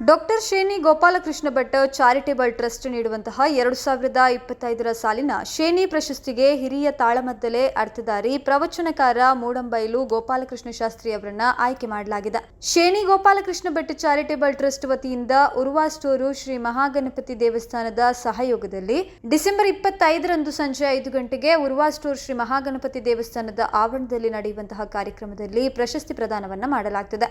Doctor Sheni Gopalakrishna Bhat charitable trust ನೀಡುವಂತಹ 2025ರ ಸಾಲಿನ ಶೇಣಿ ಪ್ರಶಸ್ತಿಗೆ ಹಿರಿಯ ತಾಳಮದ್ದಲೆ ಅರ್ಥಧಾರಿ ಪ್ರವಚನಕಾರ ಮೂಡಂಬೈಲು ಗೋಪಾಲಕೃಷ್ಣ ಶಾಸ್ತ್ರಿ ಅವರನ್ನ ಆಯ್ಕೆ ಮಾಡಲಾಗಿದೆ. ಶೇಣಿ ಗೋಪಾಲಕೃಷ್ಣ ಭಟ್ ಚಾರಿಟೇಬಲ್ ಟ್ರಸ್ಟ್ ವತಿಯಿಂದ ಉರ್ವಾ ಸ್ಟೋರು ಶ್ರೀ ಮಹಾಗಣಪತಿ ದೇವಸ್ಥಾನದ ಸಹಯೋಗದಲ್ಲಿ ಡಿಸೆಂಬರ್ 25ರಂದು ಸಂಜೆ 5 ಗಂಟೆಗೆ ಉರ್ವಾ ಸ್ಟೋರ್ ಶ್ರೀ ಮಹಾಗಣಪತಿ ದೇವಸ್ಥಾನದ ಆವರಣದಲ್ಲಿ ನಡೆಯುವಂತಹ ಕಾರ್ಯಕ್ರಮದಲ್ಲಿ ಪ್ರಶಸ್ತಿ ಪ್ರದಾನವನ್ನ ಮಾಡಲಾಗುತ್ತದೆ.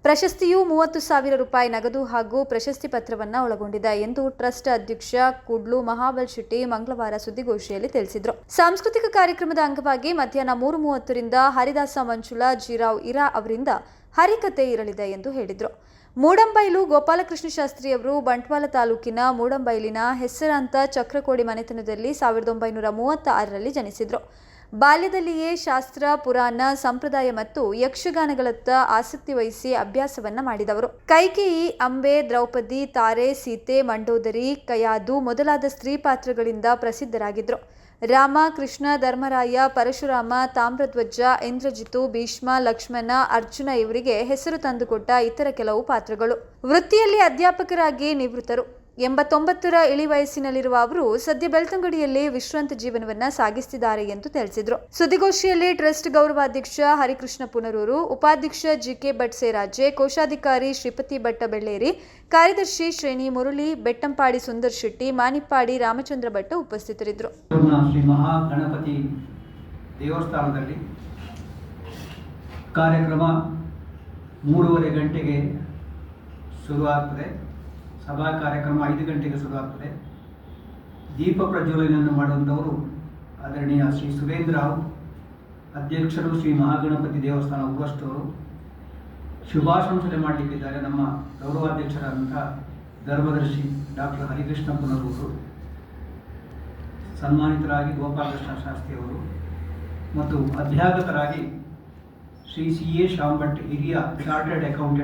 ಪ್ರಶಸ್ತಿಯು 30,000 ರೂಪಾಯಿ ನಗದು ಹಾಗೂ ಪ್ರಶಸ್ತಿ ಪತ್ರವನ್ನು ಒಳಗೊಂಡಿದೆ ಎಂದು ಟ್ರಸ್ಟ್ ಅಧ್ಯಕ್ಷ ಕುಡ್ಲು ಮಹಾಬಲ್ ಶೆಟ್ಟಿ ಮಂಗಳವಾರ ಸುದ್ದಿಗೋಷ್ಠಿಯಲ್ಲಿ ತಿಳಿಸಿದರು. ಸಾಂಸ್ಕೃತಿಕ ಕಾರ್ಯಕ್ರಮದ ಅಂಗವಾಗಿ ಮಧ್ಯಾಹ್ನ 3:30ರಿಂದ ಹರಿದಾಸ ಮಂಚುಳ ಜಿರಾವ್ ಇರಾ ಅವರಿಂದ ಹರಿಕತೆ ಇರಲಿದೆ ಎಂದು ಹೇಳಿದರು. ಮೂಡಂಬೈಲು ಗೋಪಾಲಕೃಷ್ಣ ಶಾಸ್ತ್ರಿ ಅವರು ಬಂಟ್ವಾಳ ತಾಲೂಕಿನ ಮೂಡಂಬೈಲಿನ ಹೆಸರಾಂತ ಚಕ್ರಕೋಡಿ ಮನೆತನದಲ್ಲಿ 1936ರಲ್ಲಿ ಜನಿಸಿದರು. ಬಾಲ್ಯದಲ್ಲಿಯೇ ಶಾಸ್ತ್ರ, ಪುರಾಣ, ಸಂಪ್ರದಾಯ ಮತ್ತು ಯಕ್ಷಗಾನಗಳತ್ತ ಆಸಕ್ತಿ ವಹಿಸಿ ಅಭ್ಯಾಸವನ್ನ ಮಾಡಿದವರು. ಕೈಕೇಯಿ, ಅಂಬೆ, ದ್ರೌಪದಿ, ತಾರೆ, ಸೀತೆ, ಮಂಡೋದರಿ, ಕಯಾದು ಮೊದಲಾದ ಸ್ತ್ರೀ ಪಾತ್ರಗಳಿಂದ ಪ್ರಸಿದ್ಧರಾಗಿದ್ದರು. ರಾಮ, ಕೃಷ್ಣ, ಧರ್ಮರಾಯ, ಪರಶುರಾಮ, ತಾಮ್ರಧ್ವಜ, ಇಂದ್ರಜಿತು, ಭೀಷ್ಮ, ಲಕ್ಷ್ಮಣ, ಅರ್ಜುನ ಇವರಿಗೆ ಹೆಸರು ತಂದುಕೊಟ್ಟ ಇತರ ಕೆಲವು ಪಾತ್ರಗಳು. ವೃತ್ತಿಯಲ್ಲಿ ಅಧ್ಯಾಪಕರಾಗಿ ನಿವೃತ್ತರು. 89ರ ಇಳಿ ವಯಸ್ಸಿನಲ್ಲಿರುವ ಅವರು ಸದ್ಯ ಬೆಳ್ತಂಗಡಿಯಲ್ಲಿ ವಿಶ್ರಾಂತ ಜೀವನವನ್ನ ಸಾಗಿಸುತ್ತಿದ್ದಾರೆ ಎಂದು ತಿಳಿಸಿದರು. ಸುದ್ದಿಗೋಷ್ಠಿಯಲ್ಲಿ ಟ್ರಸ್ಟ್ ಗೌರವಾಧ್ಯಕ್ಷ ಹರಿಕೃಷ್ಣ ಪುನರೂರು, ಉಪಾಧ್ಯಕ್ಷ ಜಿಕೆ ಭಟ್ ಸೇರಾಜೆ, ಕೋಶಾಧಿಕಾರಿ ಶ್ರೀಪತಿ ಭಟ್ಟ ಬೆಳ್ಳೇರಿ, ಕಾರ್ಯದರ್ಶಿ ಶ್ರೇಣಿ ಮುರಳಿ, ಬೆಟ್ಟಂಪಾಡಿ ಸುಂದರ್ ಶೆಟ್ಟಿ, ಮಾನಿಪ್ಪಾಡಿ ರಾಮಚಂದ್ರ ಭಟ್ಟ ಉಪಸ್ಥಿತರಿದ್ದರು. ಶ್ರೀ ಮಹಾಗಣಪತಿ ದೇವಸ್ಥಾನದಲ್ಲಿ ಕಾರ್ಯಕ್ರಮ 3:30 ಗಂಟೆಗೆ ಶುರುವಾಗ್ತದೆ. ಸಭಾ ಕಾರ್ಯಕ್ರಮ 5 ಗಂಟೆಗೆ ಶುರುವಾಗ್ತದೆ. ದೀಪ ಪ್ರಜ್ವಲನೆಯನ್ನು ಮಾಡುವಂಥವರು ಆದರಣೀಯ ಶ್ರೀ ಸುರೇಂದ್ರ ರಾವ್, ಅಧ್ಯಕ್ಷರು ಶ್ರೀ ಮಹಾಗಣಪತಿ ದೇವಸ್ಥಾನ ಉರ್ವಷ್ಟವರು. ಶುಭಾಶಂಸನೆ ಮಾಡಲಿಕ್ಕಿದ್ದಾರೆ ನಮ್ಮ ಗೌರವಾಧ್ಯಕ್ಷರಾದಂಥ ಧರ್ಮದರ್ಶಿ ಡಾಕ್ಟರ್ ಹರಿಕೃಷ್ಣ ಪುನರೂರು, ಸನ್ಮಾನಿತರಾಗಿ ಗೋಪಾಲಕೃಷ್ಣ ಶಾಸ್ತ್ರಿ ಅವರು ಮತ್ತು ಅಧ್ಯಾಪಕರಾಗಿ ಶ್ರೀ ಸಿ ಎ ಶ್ಯಾಮ್ ಭಟ್, ಹಿರಿಯ ಚಾರ್ಟರ್ಡ್ ಅಕೌಂಟೆಂಟ್